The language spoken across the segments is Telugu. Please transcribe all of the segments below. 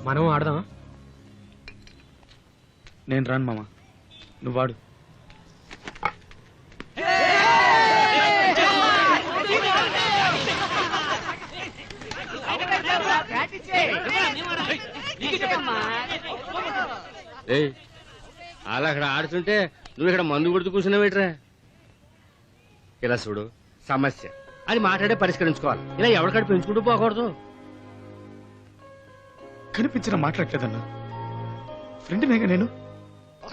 మనం ఆడదాం. నేను రాను మామ, నువ్వు వాడు. అలా అక్కడ ఆడుతుంటే నువ్వు ఇక్కడ మందు కొడుతూ కూర్చున్నావేట్రా? ఇలా చూడు, సమస్య అది మాట్లాడే పరిష్కరించుకోవాలి. ఇలా ఎవరికాడు పెంచుకుంటూ పోకూడదు. కనిపించిన మాట్లాడలేదన్నా. ఫ్రెండ్నేగా నేను.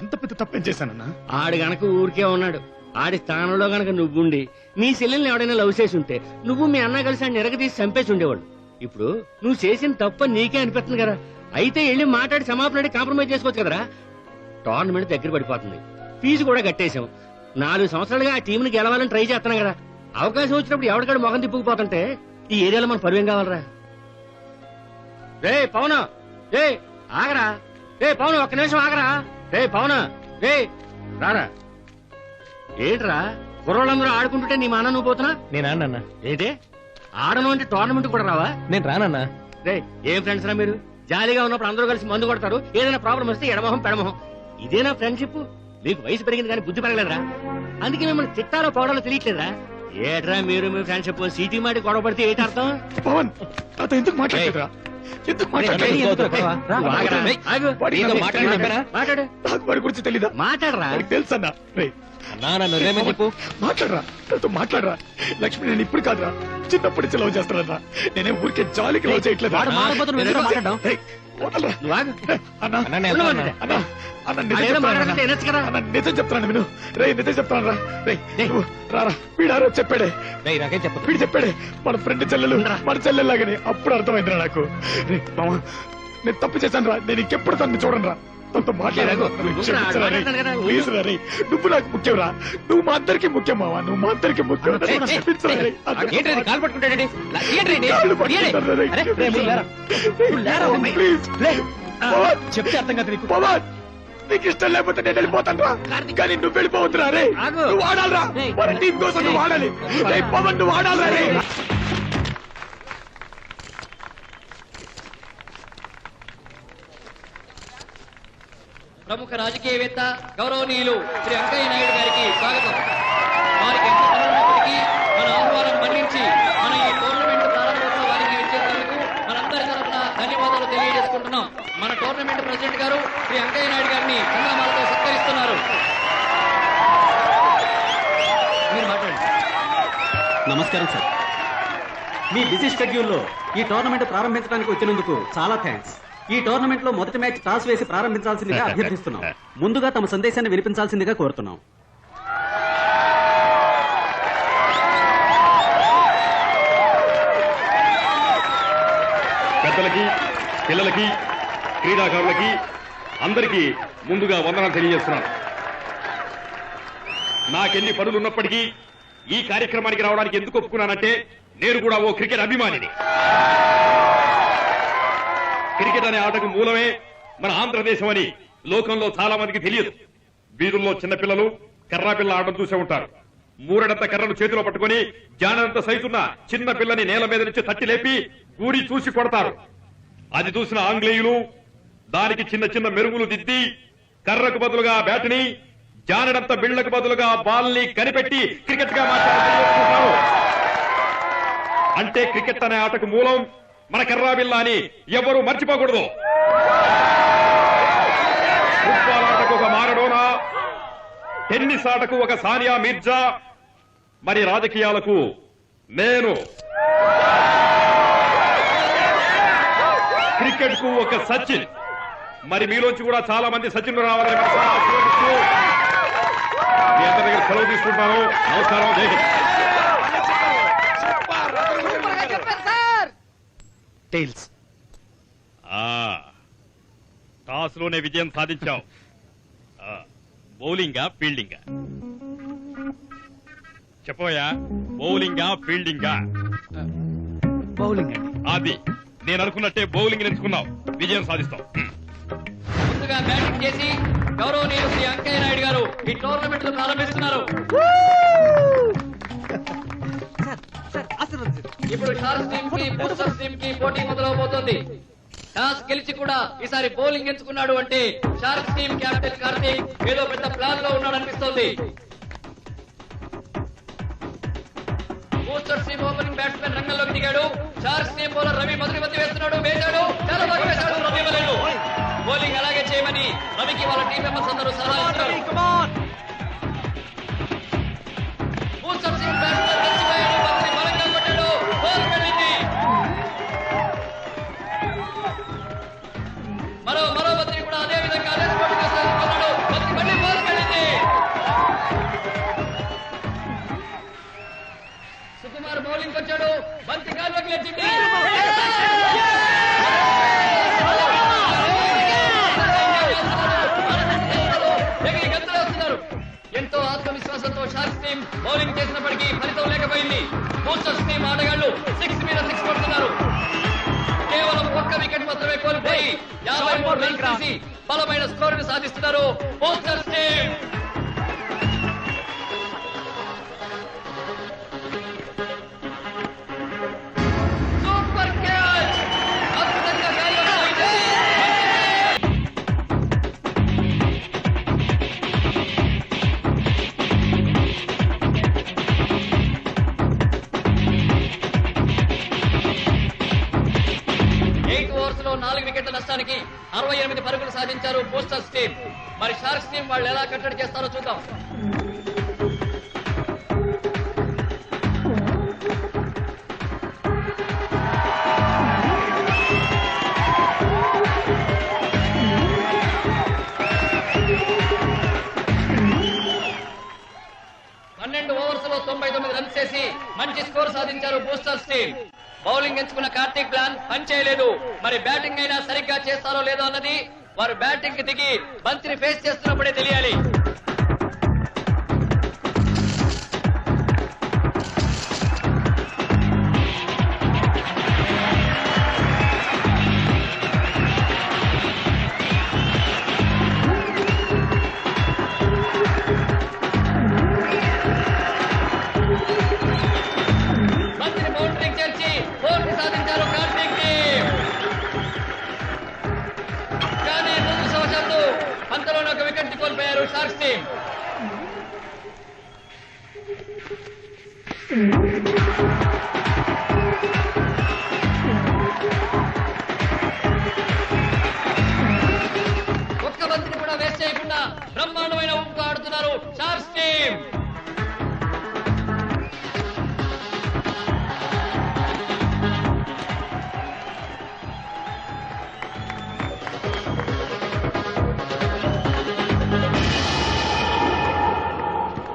అంత పెద్ద తప్పేం చేశానన్నా? ఆడు గనక ఊరికే ఉన్నాడు. ఆడి స్థానంలో గనక నువ్వుండి నీ చెల్లెల్ని ఎవడైనా లవ్ చేసి ఉంటే నువ్వు మీ అన్న కలిసి ఆయన నిరగదీసి చంపేసి ఉండేవాడు. ఇప్పుడు నువ్వు చేసిన తప్ప నీకే అనిపిస్తుంది కదా. అయితే వెళ్ళి మాట్లాడి సమాపణ కాంప్రమైజ్ చేసుకోవచ్చు కదరా. టోర్నమెంట్ దగ్గర పడిపోతుంది, ఫీజు కూడా కట్టేశాం. 4 సంవత్సరాలుగా ఆ టీంని గెలవాలని ట్రై చేస్తున్నాం కదా. అవకాశం వచ్చినప్పుడు ఎవరికాడు మొహం తిప్పుకుపోతుంటే ఈ ఏరియాలో మన పరువేం కావాలరా? రే పవన్, రే ఆగరా. రే పవన్, ఒక్క నిమిషం ఆగరా. రే పవన్, రే రారా. ఏంట్రా కుర్రోళ్ళందరూ ఆడుకుంటుంటే నీ మా అన్న నువ్వు పోతున్నా? నేను ఆడనన్నా. ఏంటి ఆడను అంటే టోర్నమెంట్ కూడా రావా? నేను రానన్నా. రే ఏం ఫ్రెండ్స్ రా మీరు? జాలీగా ఉన్నప్పుడు అందరూ కలిసి మందు కొడతారు, ఏదైనా ప్రాబ్లం వస్తే ఎడమొహం పెడమొహం. ఇదేనా ఫ్రెండ్షిప్? మీకు వయసు పెరిగింది కానీ బుద్ధి పెరగలేదురా. అందుకే మిమ్మల్ని తిట్టాలో పోవడాలో తెలియట్లేదురా. ఏట్రా మీరు మీ ఫ్రెండ్షిప్ సీటీ మాటి గొడవ పడితే ఏంటి అర్థం? పవన్, నాతో ఎందుకు మాట్లాడలేదురా? ఎందుకు మాట్లాడు. నాకు వాడి గురించి తెలీదా? మాట్లాడరా. తెలుసన్నా. చెప్పు. మాట్లాడరా, నాతో మాట్లాడరా. లక్ష్మి నేను ఇప్పుడు కాదురా, చిన్నప్పటి నుంచి లవ్ చేస్తానరా. నేనే ఊరికే జాలికి లవ్ చేయట్లేదు. నిజం చెప్తాను విను. రే నిజం చెప్తాను రా. రారా, వీడారో చెప్పాడే. వీడు చెప్పాడే మన ఫ్రెండ్ చెల్లెలు, మన చెల్లెలాగని. అప్పుడు అర్థమైందిరా నాకు. రే మామ, నేను తప్పు చేశాను రా. నేను ఇంకెప్పుడు తనని చూడను రా. తనతో మాట్లాడాను. ప్లీజ్ రా రే, నువ్వు నాకు ముఖ్యం రా. నువ్వు మా అందరికి ముఖ్యం మావా, నువ్వు మా అందరికి ముఖ్యం. చెప్తే అర్థం కాదు నీకు. పవన్, నీకు ఇష్టం లేకపోతే నేను వెళ్ళిపోతాను రా. కానీ నువ్వు వెళ్ళిపోవద్దురా రే. నువ్వు ఆడాలరా, మన టీం కోసం నువ్వు ఆడాలి. పవన్ నువ్వు ఆడాలరా రే. ప్రముఖ రాజకీయవేత్త గౌరవనీయులు శ్రీ వెంకయ్య నాయుడు గారికి స్వాగతం. వారికి ఎంత పనున్నప్పటికీ మన ఆహ్వానం మన్నించి మన ఈ టోర్నమెంట్ ప్రారంభోత్సవానికి ఇచ్చేందుకు మనందరి తరఫున ధన్యవాదాలు తెలియజేసుకుంటున్నాం. మన టోర్నమెంట్ ప్రెసిడెంట్ గారు శ్రీ వెంకయ్య నాయుడు గారిని సంగమాలతో సత్కరిస్తున్నారు. మీరు మాట్లాడండి. నమస్కారం సార్. మీ బిజీ షెడ్యూల్లో ఈ టోర్నమెంట్ ప్రారంభించడానికి వచ్చినందుకు చాలా థ్యాంక్స్. ఈ టోర్నమెంట్ లో మొదటి మ్యాచ్ టాస్ వేసి ప్రారంభించాల్సిందిగా అభ్యర్థిస్తున్నాం. ముందుగా తమ సందేశాన్ని వినిపించాల్సిందిగా కోరుతున్నాం. పెద్దలకి, పిల్లలకి, క్రీడాకారులకి అందరికీ ముందుగా వందనాలు తెలియజేస్తున్నాను. నాకెన్ని పనులున్నప్పటికీ ఈ కార్యక్రమానికి రావడానికి ఎందుకు ఒప్పుకున్నానంటే నేను కూడా ఓ క్రికెట్ అభిమానిని. క్రికెట్ అనే ఆటకు మూలమే మన ఆంధ్రదేశం అని లోకంలో చాలా మందికి తెలియదు. వీధుల్లో చిన్నపిల్లలు కర్రాపిల్ల ఆటం చూసే ఉంటారు. మూరడంత కర్రను చేతిలో పట్టుకుని జానంత సైజున్న చిన్న పిల్లని నేల మీద నుంచి తట్టి లేపి గూరి చూసి కొడతారు. అది చూసిన ఆంగ్లేయులు దానికి చిన్న చిన్న మెరుగులు దిద్ది కర్రకు బదులుగా బ్యాట్ని, జానడంత బిళ్లకు బదులుగా బాల్ని కనిపెట్టి క్రికెట్ గా మార్చారు. అంటే క్రికెట్ అనే ఆటకు మూలం మన కర్రాబిల్లా అని ఎవరూ మర్చిపోకూడదు. ఫుట్బాల్ ఆటకు ఒక మారడోనా, టెన్నిస్ ఆటకు ఒక సానియా మీర్జా, మరి రాజకీయాలకు నేను, క్రికెట్ కు ఒక సచిన్. మరి మీలోంచి కూడా చాలా మంది సచిన్ రావాలని మీ అందరి దగ్గర సెలవు తీసుకుంటాను. నమస్కారం. జై హింద్. టైల్స్. టాస్ లోనే విజయం సాధించావు. బౌలింగా ఫీల్డింగా చెప్పోయా? బౌలింగా ఫీల్డింగా? బౌలింగ్ అండి. అది నేను అనుకున్నట్టే బౌలింగ్ ఎంచుకున్నావు. విజయం సాధిస్తావు. ముందుగా బ్యాటింగ్ చేసి గౌరవనీయులు శ్రీ వెంకయ్య నాయుడు గారు ఈ టోర్నమెంట్ ప్రారంభిస్తున్నారు. ఇప్పుడు షార్ట్ టీమ్ కి బూస్టర్ టీమ్ కి పోటీ మొదలవబోతోంది. టాస్ గెలిచి కూడా ఈసారి బౌలింగ్ ఎంచుకున్నాడు అంటే షార్క్స్ టీం కెప్టెన్ కార్తీక్ ఏదో పెద్ద ప్లాన్ లో ఉన్నాడు అనిపిస్తోంది. బూస్టర్స్ టీం ఓపెనింగ్ బ్యాట్స్మెన్ రంగంలోకి దిగాడు. షార్క్స్ టీం బౌలర్ రవి మొదటి బంతి వేస్తున్నాడు. వేశాడు, చాలా బాగా వేశాడు రవి వలెను. బౌలింగ్ అలాగే చేయమని రవికి వాళ్ళ టీం మెంబర్స్ అందరూ సలహా ఇస్తున్నారు. బూస్టర్స్ టీం బ్యాట్స్మెన్ రెచ్చిపోయాడు. బంతిని బలంగా కొట్టాడు. బాల్ వెళ్ళింది. మరో బంతిని కూడా అదే విధంగా అదే స్పాట్ చేస్తున్నాడు. బంతి మళ్ళీ బాల్ వెళ్ళింది. సుకుమార్ బౌలింగ్ వచ్చాడు. బంతి గాల్లోకి లేచింది. ఎగిరి గంతులు వస్తున్నారు. ఎంతో ఆత్మవిశ్వాసంతో షార్క్స్ టీం బౌలింగ్ చేసినప్పటికీ ఫలితం లేకపోయింది. బూస్టర్స్ టీం ఆటగాళ్లు 6 మీద 6 కొడుతున్నారు. కేవలం ఒక్క వికెట్ మాత్రమే కోల్పోయి 53 రన్స్ తీసి బలమైన స్కోర్ ను సాధిస్తున్నారు బూస్టర్స్ టీం. Super catch. అద్భుతంగా గాల్లో పోయింది. ఓవర్స్ లో 4 వికెట్ల నష్టానికి 68 పరుగులు సాధించారు బూస్టర్స్ టీం. మరి షార్క్స్ టీం వాళ్ళు ఎలా కట్టడి చేస్తారో చూద్దాం. ఓవర్స్ లో 99 రన్స్ చేసి మంచి స్కోర్ సాధించారు బూస్టర్స్ టీం. బౌలింగ్ ఎంచుకున్న కార్తీక్ ప్లాన్ పనిచేయలేదు. మరి బ్యాటింగ్ అయినా సరిగ్గా చేస్తారో లేదో అన్నది వారు బ్యాటింగ్ కి దిగి బంతిని ఫేస్ చేస్తున్నప్పుడే తెలియాలి. బంతిని బౌండరీకి చేర్చి ఫోర్ సాధించారు కార్తీక్ టీం. కానీ దురదృష్టవశాత్తు అంతలోనే ఒక వికెట్ కోల్పోయారు షార్క్స్ టీం. ఒక్క బంతిని కూడా వేస్ట్ చేయకుండా బ్రహ్మాండమైన ఊపుతో ఆడుతున్నారు షార్క్స్ టీం.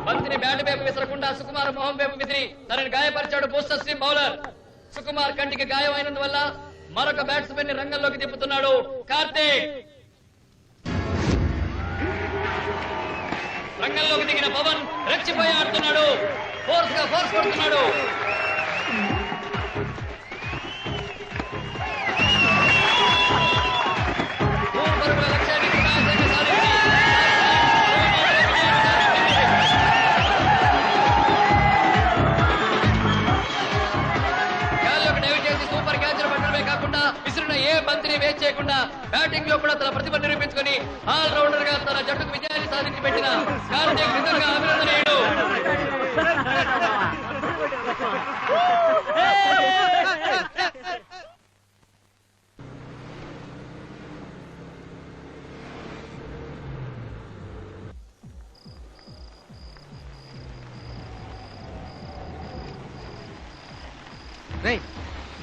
బంతిని బ్యాట్ వైపు విసరకుండా సుకుమార్ మొహం వైపు విసిరి తనని గాయపరిచాడు బూస్టర్స్ టీం బౌలర్. సుకుమార్ కంటికి గాయం అయినందువల్ల మరొక బ్యాట్స్మెన్ ని రంగంలోకి దింపుతున్నాడు కార్తీక్. రంగంలోకి దిగిన పవన్ రెచ్చిపోయి ఆడుతున్నాడు. ఫోర్స్ కొడుతున్నాడు. పరుగుల లక్ష్యాన్ని వినాశంగా సాధించి గాల్లోకి డైవ్ చేసి సూపర్ క్యాచ్ పట్టడమే కాకుండా విసిరిన ఏ బంతిని వేస్ట్ చేయకుండా బ్యాటింగ్ లో కూడా తన ప్రతిభ నిరూపించుకొని ఆల్ రౌండర్ గా తన జట్టుకు విజయాన్ని సాధించి పెట్టిన కార్తీక్ నిజంగా అభినందనీయుడు.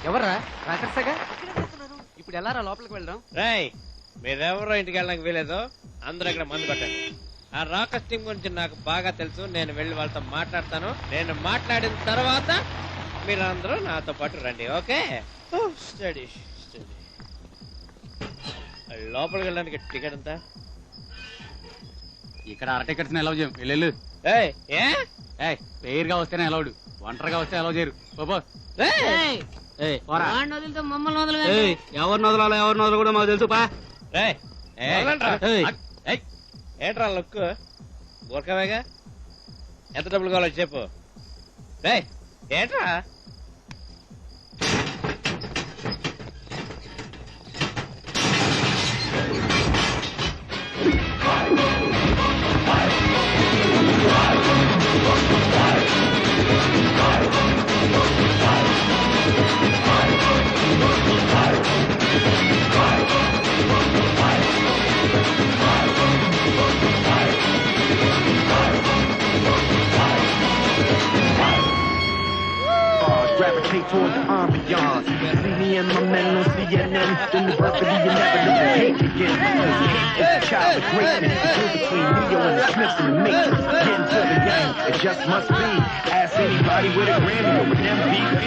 ఎవర్రా రాకర్సగా ఇప్పుడు ఎలా లోపలికి వెళ్దాం? రాయ్ మీరెవరో ఇంటికి వెళ్ళడానికి వీలేదు. అందరూ ఇక్కడ మందు కొట్టండి. ఆ రాకర్స్ టీం గురించి నాకు బాగా తెలుసు. నేను వెళ్ళి వాళ్ళతో మాట్లాడతాను. నేను మాట్లాడిన తర్వాత మీరందరూ నాతో పాటు రండి. ఓకే? స్టడీ లోపలికి వెళ్ళడానికి టికెట్ ఎంత? ఇక్కడ అర టికెట్స్ అలౌ చేయం. వెళ్ళు. ఏయ్, ఏ పేరుగా వస్తేనే అలౌడ్, ఒంటరిగా వస్తే అలౌ చేయరు. ఎవరిని వదలాలో కూడా మాకు తెలుసు. ఏంట్రా లుక్ ఊరకవేగా? ఎంత డబ్బులు కావాలో చెప్పు. ఏంట్రా me and my men on CNN. Then the birth of the inevitable hate begins. It's a child of greatness. We're between Neo and the Smiths and the Matrix. Getting to the game, it just must be. Ask anybody with a Grammy or an MVP.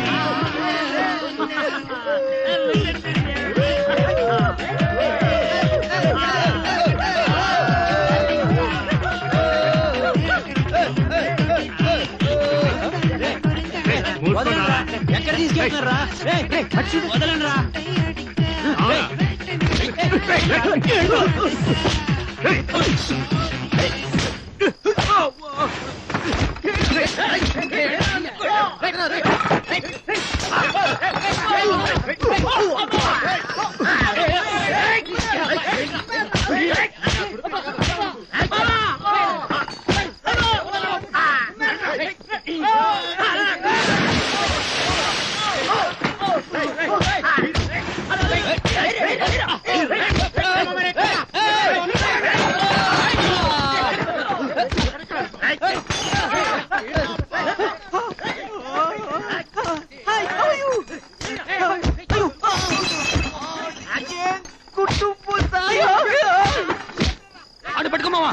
ఎక్కడ తీసుకెళ్తున్నారా వదలండి రా అటు పట్టుకోమావా